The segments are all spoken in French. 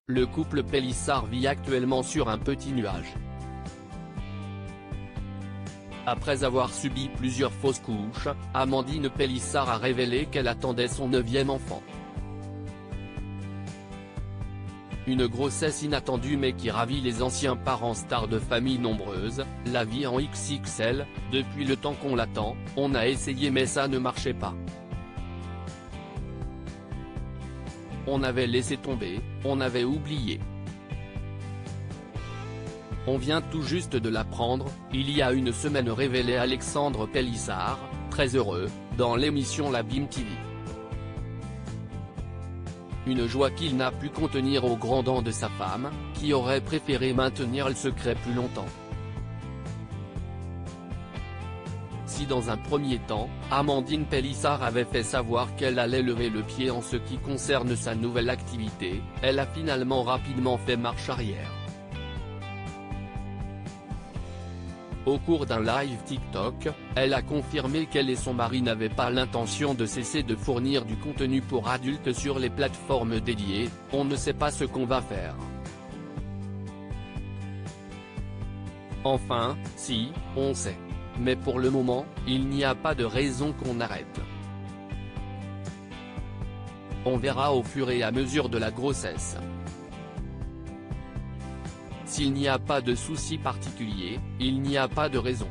Le couple Pélissard vit actuellement sur un petit nuage. Après avoir subi plusieurs fausses couches, Amandine Pélissard a révélé qu'elle attendait son 9e enfant. Une grossesse inattendue mais qui ravit les anciens parents stars de familles nombreuses, la vie en XXL, depuis le temps qu'on l'attend, on a essayé mais ça ne marchait pas. On avait laissé tomber, on avait oublié. On vient tout juste de l'apprendre, il y a une semaine, révélait Alexandre Pélissard, très heureux, dans l'émission La Bim TV. Une joie qu'il n'a pu contenir aux grands dents de sa femme, qui aurait préféré maintenir le secret plus longtemps. Si dans un premier temps, Amandine Pélissard avait fait savoir qu'elle allait lever le pied en ce qui concerne sa nouvelle activité, elle a finalement rapidement fait marche arrière. Au cours d'un live TikTok, elle a confirmé qu'elle et son mari n'avaient pas l'intention de cesser de fournir du contenu pour adultes sur les plateformes dédiées. On ne sait pas ce qu'on va faire. Enfin, si, on sait. Mais pour le moment, il n'y a pas de raison qu'on arrête. On verra au fur et à mesure de la grossesse. S'il n'y a pas de souci particulier, il n'y a pas de raison.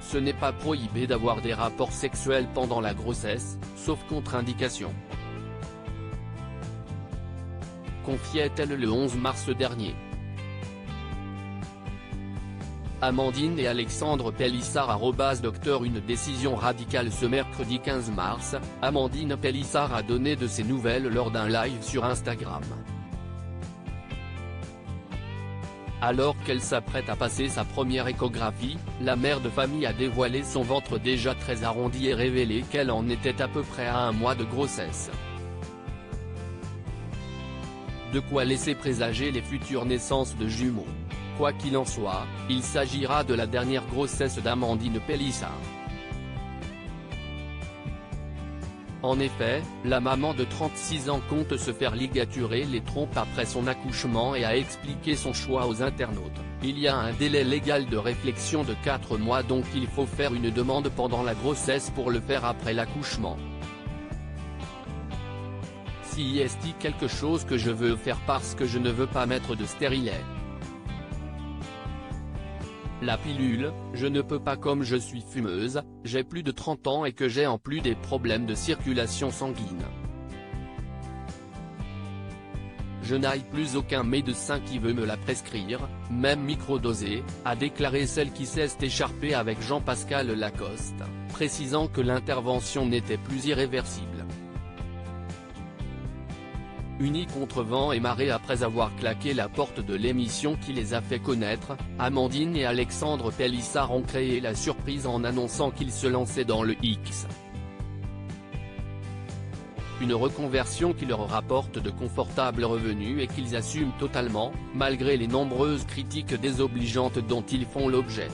Ce n'est pas prohibé d'avoir des rapports sexuels pendant la grossesse, sauf contre-indication. Confiait-elle le 11 mars dernier. Amandine et Alexandre Pélissard @docteur Une décision radicale. Ce mercredi 15 mars, Amandine Pélissard a donné de ses nouvelles lors d'un live sur Instagram. Alors qu'elle s'apprête à passer sa première échographie, la mère de famille a dévoilé son ventre déjà très arrondi et révélé qu'elle en était à peu près à 1 mois de grossesse. De quoi laisser présager les futures naissances de jumeaux. Quoi qu'il en soit, il s'agira de la dernière grossesse d'Amandine Pélissard. En effet, la maman de 36 ans compte se faire ligaturer les trompes après son accouchement et a expliqué son choix aux internautes. Il y a un délai légal de réflexion de 4 mois, donc il faut faire une demande pendant la grossesse pour le faire après l'accouchement. Si est quelque chose que je veux faire parce que je ne veux pas mettre de stérilet. La pilule, je ne peux pas comme je suis fumeuse, j'ai plus de 30 ans et que j'ai en plus des problèmes de circulation sanguine. Je n'aille plus aucun médecin qui veut me la prescrire, même microdosée, a déclaré celle qui s'est écharpée avec Jean-Pascal Lacoste, précisant que l'intervention n'était plus irréversible. Unis contre vent et marée après avoir claqué la porte de l'émission qui les a fait connaître, Amandine et Alexandre Pélissard ont créé la surprise en annonçant qu'ils se lançaient dans le X. Une reconversion qui leur rapporte de confortables revenus et qu'ils assument totalement, malgré les nombreuses critiques désobligeantes dont ils font l'objet.